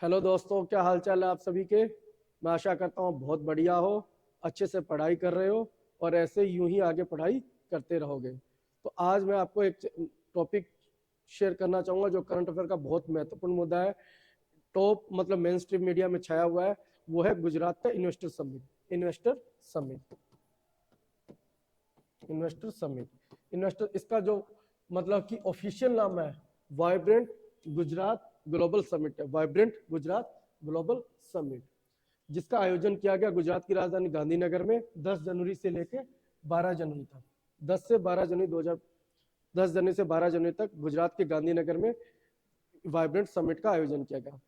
Hello दोस्तों, क्या हाल चाल है आप सभी के। मैं आशा करता हूँ बहुत बढ़िया हो, अच्छे से पढ़ाई कर रहे हो और ऐसे यूं ही आगे पढ़ाई करते रहोगे। तो आज मैं आपको एक टॉपिक शेयर करना चाहूँगा जो करंट अफेयर का बहुत महत्वपूर्ण मुद्दा है। टॉप मतलब मेन स्ट्रीम मीडिया में छाया हुआ है। वो है गुजरात का इन्वेस्टर समिट। इन्वेस्टर इसका जो मतलब कि ऑफिशियल नाम है वाइब्रेंट गुजरात ग्लोबल समिट है। वाइब्रेंट गुजरात ग्लोबल समिट, जिसका आयोजन किया गया गुजरात की राजधानी गांधीनगर में 10 जनवरी से लेकर 12 जनवरी तक। 10 से 12 जनवरी 2000 10 जनवरी से 12 जनवरी तक गुजरात के गांधीनगर में वाइब्रेंट समिट का आयोजन किया गया।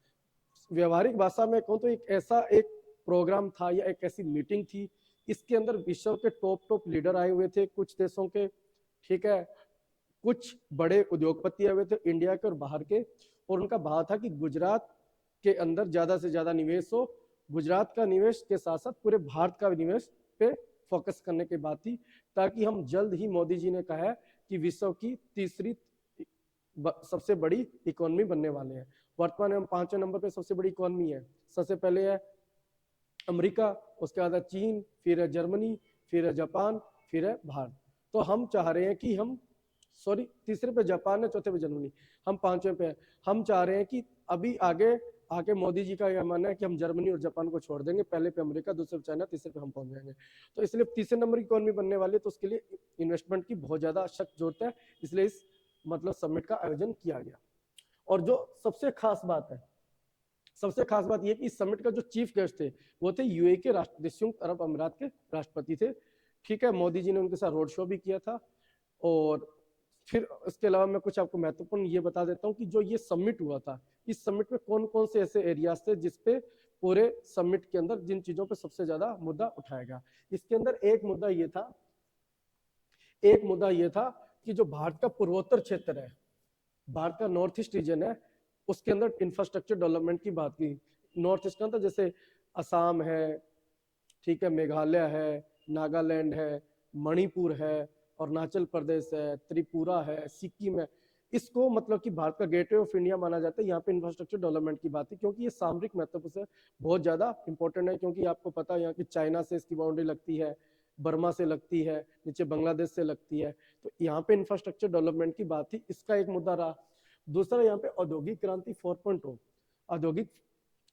व्यवहारिक भाषा में कहूँ तो एक प्रोग्राम था या एक ऐसी मीटिंग थी। इसके अंदर विश्व के टॉप लीडर आए हुए थे कुछ देशों के, ठीक है। कुछ बड़े उद्योगपति आए हुए थे इंडिया के और बाहर के, और उनका भाव था कि गुजरात के अंदर ज्यादा से ज्यादा निवेश हो। गुजरात का निवेश के साथ साथ पूरे भारत का निवेश पे फोकस करने की बात थी, ताकि हम जल्द ही, मोदी जी ने कहा है कि विश्व की तीसरी सबसे बड़ी इकोनॉमी बनने वाले हैं। वर्तमान में हम 5वें नंबर पे सबसे बड़ी इकोनॉमी है। सबसे पहले है अमेरिका, उसके बाद है चीन, फिर है जर्मनी, फिर है जापान, फिर है भारत। तो हम चाह रहे हैं कि हम, सॉरी, तीसरे पे जापान है, चौथे पे जर्मनी, हम 5वें पे हैं। हम चाह रहे हैं कि अभी आगे आके मोदी जी का यह मानना है कि हम जर्मनी और जापान को छोड़ देंगे, पहले पे अमेरिका, दूसरे पे चाइना, तीसरे पे हम पहुंच जाएंगे। तो इसलिए तीसरे नंबर की इकोनॉमी बनने वाली है, तो उसके लिए इन्वेस्टमेंट की बहुत ज्यादा सख्त जरूरत है। इसलिए इस मतलब समिट का आयोजन किया गया। और जो सबसे खास बात यह कि इस समिट का जो चीफ गेस्ट थे वो थे यूएई के राष्ट्रपति, संयुक्त अरब अमीरात के राष्ट्रपति थे, ठीक है। मोदी जी ने उनके साथ रोड शो भी किया था। और फिर इसके अलावा मैं कुछ आपको महत्वपूर्ण ये बता देता हूँ कि जो ये समिट हुआ था, इस समिट में कौन कौन से ऐसे एरियाज थे जिसपे पूरे समिट के अंदर जिन चीजों पे सबसे ज्यादा मुद्दा उठाया गया। इसके अंदर एक मुद्दा ये था कि जो भारत का पूर्वोत्तर क्षेत्र है, भारत का नॉर्थ ईस्ट रीजन है, उसके अंदर इंफ्रास्ट्रक्चर डेवलपमेंट की बात की। नॉर्थ ईस्ट का तो जैसे असम है, ठीक है, मेघालय है, नागालैंड है, मणिपुर है, अरुणाचल प्रदेश है, त्रिपुरा है, सिक्किम है। इसको मतलब कि भारत का गेटवे ऑफ इंडिया माना जाता है। यहाँ पे इंफ्रास्ट्रक्चर डेवलपमेंट की बात है, क्योंकि ये सामरिक महत्व से बहुत ज्यादा इंपॉर्टेंट है। क्योंकि आपको पता है यहाँ की चाइना से इसकी बाउंड्री लगती है, बर्मा से लगती है, नीचे बांग्लादेश से लगती है। तो यहाँ पे इंफ्रास्ट्रक्चर डेवलपमेंट की बात थी, इसका एक मुद्दा रहा। दूसरा, यहाँ पे औद्योगिक क्रांति 4.0। औद्योगिक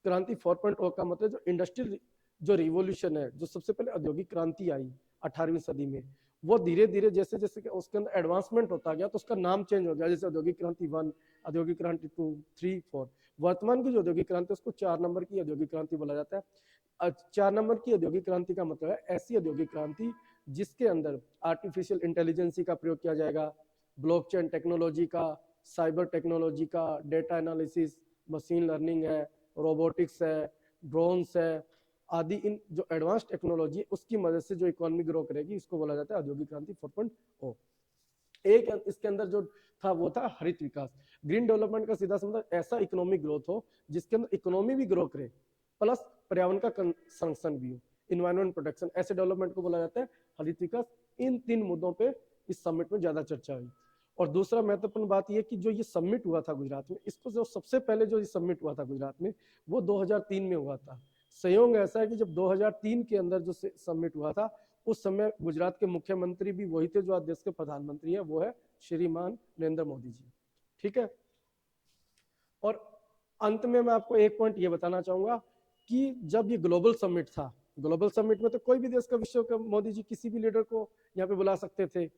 क्रांति 4.0 का मतलब जो इंडस्ट्रियल जो रिवोल्यूशन है, जो सबसे पहले औद्योगिक क्रांति आई 18वीं सदी में, वो धीरे धीरे जैसे जैसे उसके अंदर एडवांसमेंट होता गया तो उसका नाम चेंज हो गया। जैसे औद्योगिक क्रांति 1, औद्योगिक क्रांति 2, 3, 4। वर्तमान की जो औद्योगिक क्रांति है उसको 4 नंबर की औद्योगिक क्रांति बोला जाता है। 4 नंबर की औद्योगिक क्रांति का मतलब है ऐसी औद्योगिक क्रांति जिसके अंदर आर्टिफिशियल इंटेलिजेंसी का प्रयोग किया जाएगा, ब्लॉकचेन टेक्नोलॉजी का, साइबर टेक्नोलॉजी का, डेटा एनालिसिस, मशीन लर्निंग है, रोबोटिक्स है, ड्रोन्स है आदि। इन जो एडवांस टेक्नोलॉजी है उसकी मदद से जो इकोनॉमी ग्रो करेगी, इसको बोला जाता है औद्योगिक क्रांति 4.0। एक इसके अंदर जो था वो था हरित विकास। ग्रीन डेवलपमेंट का सीधा मतलब ऐसा इकोनॉमिक ग्रोथ हो जिसके अंदर इकोनॉमी भी ग्रो करे प्लस पर्यावरण का संरक्षण भी हो, इन्वायरमेंट प्रोटेक्शन, ऐसे डेवलपमेंट को बोला जाता है हरित विकास। इन 3 मुद्दों पे इस समिट में ज्यादा चर्चा हुई। और दूसरा महत्वपूर्ण बात यह कि जो ये समिट हुआ था गुजरात में, इसको जो सबसे पहले जो ये समिट हुआ था गुजरात में वो 2003 में हुआ था। संयोग ऐसा है कि जब 2003 के अंदर जो समिट हुआ था उस समय गुजरात के मुख्यमंत्री भी वही थे जो आज देश के प्रधानमंत्री है, वो है श्रीमान नरेंद्र मोदी जी, ठीक है। और अंत में मैं आपको एक पॉइंट ये बताना चाहूंगा कि जब ये ग्लोबल समिट था, ग्लोबल समिट में तो कोई भी देश का विश्व का मोदी जी किसी भी लीडर को यहाँ पे बुला सकते थे।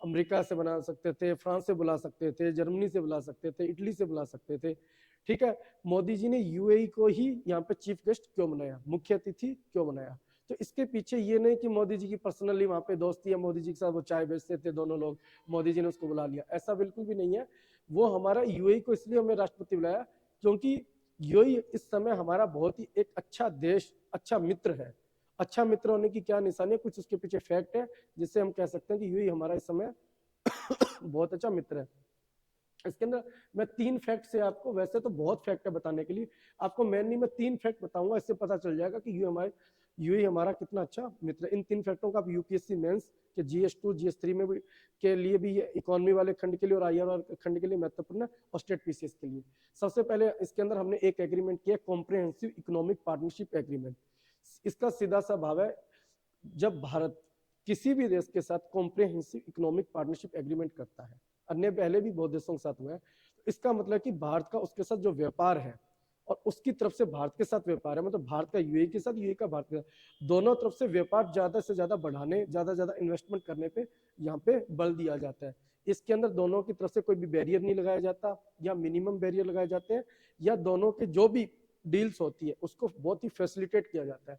अमेरिका से बुला सकते थे, फ्रांस से बुला सकते थे, जर्मनी से बुला सकते थे, इटली से बुला सकते थे, ठीक है। मोदी जी ने यूएई को ही यहाँ पे चीफ गेस्ट क्यों बनाया, मुख्य अतिथि क्यों बनाया? तो इसके पीछे ये नहीं कि मोदी जी की पर्सनली वहां पे दोस्ती है, मोदी जी के साथ वो चाय बेचते थे दोनों लोग, मोदी जी ने उसको बुला लिया, ऐसा बिल्कुल भी नहीं है। वो हमारा यूएई को इसलिए हमें राष्ट्रपति बुलाया क्योंकि यूएई इस समय हमारा बहुत ही एक अच्छा देश, अच्छा मित्र है। अच्छा मित्र होने की क्या निशानी है, कुछ उसके पीछे फैक्ट है जिससे हम कह सकते हैं कि यूएई हमारा इस समय बहुत अच्छा मित्र है। इसके अंदर मैं 3 फैक्ट से आपको, वैसे तो बहुत फैक्ट है बताने के लिए, आपको मेनली मैं 3 फैक्ट बताऊंगा, इससे पता चल जाएगा कि यूएई यूएई हमारा कितना अच्छा मित्र। इन 3 फैक्टरों का आप यूपीएससी मेंस के GS2 GS3 में भी के लिए भी, ये इकोनॉमी वाले खंड के लिए और IR खंड के लिए महत्वपूर्ण है, और स्टेट पीसीएस के लिए। सबसे पहले इसके अंदर हमने एक एग्रीमेंट किया, कॉम्प्रिहेंसिव इकोनॉमिक पार्टनरशिप एग्रीमेंट। इसका सीधा सा भाव है, जब भारत किसी भी देश के साथ कॉम्प्रिहेंसिव इकोनॉमिक पार्टनरशिप एग्रीमेंट करता है, अन्य पहले भी बहुत देशों के साथ हुआ है, इसका मतलब कि भारत का उसके साथ जो व्यापार है और उसकी तरफ से भारत के साथ व्यापार है, मतलब भारत का यूएई के साथ, यूएई का भारत के साथ, दोनों तरफ से व्यापार ज्यादा से ज्यादा बढ़ाने, ज्यादा से ज्यादा इन्वेस्टमेंट करने पे यहाँ पे बल दिया जाता है। इसके अंदर दोनों की तरफ से कोई भी बैरियर नहीं लगाया जाता, या मिनिमम बैरियर लगाए जाते हैं, या दोनों के जो भी डील्स होती है उसको बहुत ही फैसिलिटेट किया जाता है।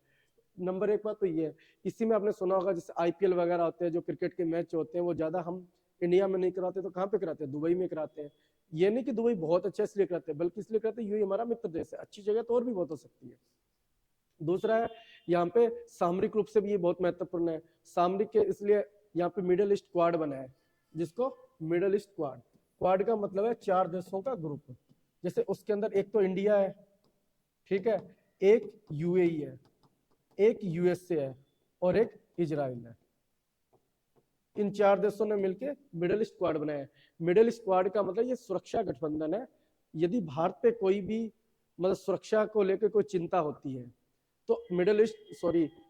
नंबर एक बात तो ये है। इसी में आपने सुना होगा, जैसे IPL वगैरह होते हैं, जो क्रिकेट के मैच होते हैं, वो ज्यादा हम इंडिया में नहीं कराते तो कहाँ पे कराते हैं? दुबई में कराते हैं। ये नहीं कि दुबई बहुत अच्छा इसलिए कराते हैं, बल्कि इसलिए कराते हैं यूएई हमारा मित्र देश है, अच्छी जगह तो और भी बहुत हो सकती है। दूसरा है, यहाँ पे सामरिक रूप से भी ये बहुत महत्वपूर्ण है। सामरिक के इसलिए यहाँ पे मिडिल ईस्ट क्वाड बना है, जिसको मिडिल ईस्ट क्वाड, क्वाड का मतलब है 4 देशों का ग्रुप। जैसे उसके अंदर एक तो इंडिया है, ठीक है, एक यूएई है, एक यूएसए है, और एक इजराइल है। इन 4 देशों ने मिलकर मिडिल ईस्ट क्वाड बनाया है। मिडिल ईस्ट क्वाड का मतलब ये सुरक्षा गठबंधन है। यदि भारत पे कोई भी मतलब सुरक्षा को लेकर कोई चिंता होती है तो मिडिल ईस्ट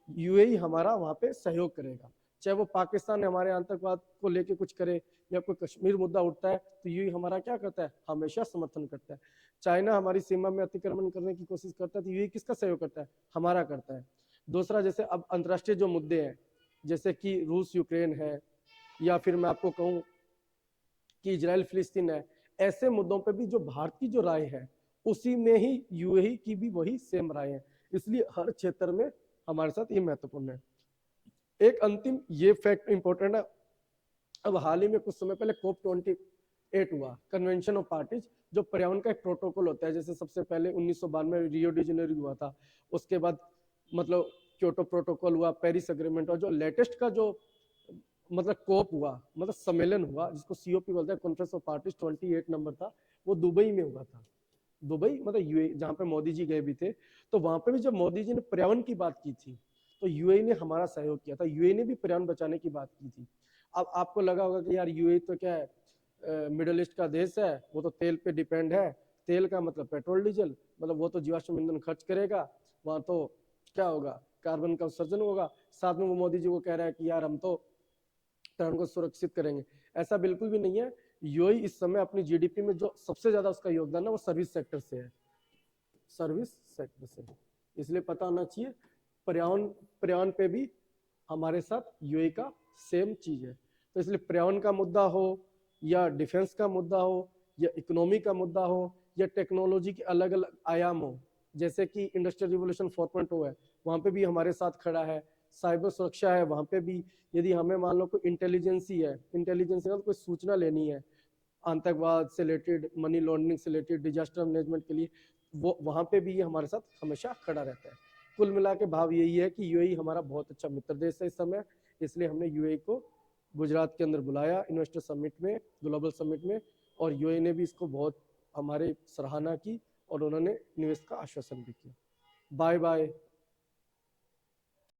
यूएई हमारा वहां पे सहयोग करेगा। चाहे वो पाकिस्तान हमारे आतंकवाद को लेकर कुछ करे, या कोई कश्मीर मुद्दा उठता है तो यूएई हमारा क्या करता है? हमेशा समर्थन करता है। चाइना हमारी सीमा में अतिक्रमण करने की कोशिश करता है तो यूएई किसका सहयोग करता है? हमारा करता है। दूसरा, जैसे अब अंतर्राष्ट्रीय जो मुद्दे हैं, जैसे कि रूस यूक्रेन है, या फिर मैं आपको कहूं कि इजराइल फिलिस्तीन है, ऐसे मुद्दों पे भी जो भारत की जो राय है उसी में ही यूएई की भी वही सेम राय है। इसलिए हर क्षेत्र में हमारे साथ ये महत्वपूर्ण है। एक अंतिम ये फैक्ट इंपॉर्टेंट है, अब हाल ही में कुछ समय पहले COP28 हुआ, कन्वेंशन ऑफ पार्टीज, जो पर्यावरण का एक प्रोटोकॉल होता है। जैसे सबसे पहले 1992 में रियो डी जेनेरो हुआ था, उसके बाद मतलब क्योटो प्रोटोकॉल हुआ, पेरिस एग्रीमेंट, और जो लेटेस्ट का जो मतलब कोप हुआ, मतलब सम्मेलन हुआ, जिसको COP बोलते हैं, कॉन्फ्रेंस ऑफ पार्टीज, 28 नंबर था, वो दुबई में हुआ था। दुबई मतलब यूएई, जहाँ पे मोदी जी गए भी थे। तो वहां पे भी जब मोदी जी ने पर्यावरण की बात की थी तो यूएई ने हमारा सहयोग किया था, यूएई ने भी पर्यावरण बचाने की बात की थी। अब आपको लगा होगा कि यार यूएई तो क्या है, मिडिल ईस्ट का देश है, वो तो तेल पे डिपेंड है, तेल का मतलब पेट्रोल डीजल, मतलब वो तो जीवाश्म ईंधन खर्च करेगा, वहां तो क्या होगा, कार्बन का उत्सर्जन होगा। साथ में वो मोदी जी को कह रहा है कि यार हम तो पर्यावरण को सुरक्षित करेंगे। ऐसा बिल्कुल भी नहीं है। यूएई इस समय अपनी जीडीपी में जो सबसे ज्यादा उसका योगदान है वो सर्विस सेक्टर से है, सर्विस सेक्टर से। इसलिए पता होना चाहिए, पर्यावरण पे भी हमारे साथ यूएई का सेम चीज है। तो इसलिए पर्यावरण का मुद्दा हो, या डिफेंस का मुद्दा हो, या इकोनॉमी का मुद्दा हो, या टेक्नोलॉजी के अलग अलग आयाम हो, जैसे कि इंडस्ट्रियल रिवोल्यूशन 4.0 है, वहां पे भी हमारे साथ खड़ा है। साइबर सुरक्षा है, वहां पे भी यदि हमें मान लो कोई इंटेलिजेंस का कोई सूचना लेनी है, आतंकवाद से रिलेटेड, मनी लॉन्ड्रिंग से रिलेटेड, डिजास्टर मैनेजमेंट के लिए, वो वहां पे भी ये हमारे साथ हमेशा खड़ा रहता है। कुल मिला के भाव यही है कि यूएई हमारा बहुत अच्छा मित्र देश है इस समय। इसलिए हमने यूएई को गुजरात के अंदर बुलाया इन्वेस्टर समिट में, ग्लोबल समिट में, और यूएई ने भी इसको बहुत हमारे सराहना की और उन्होंने निवेश का आश्वासन भी किया। Bye bye.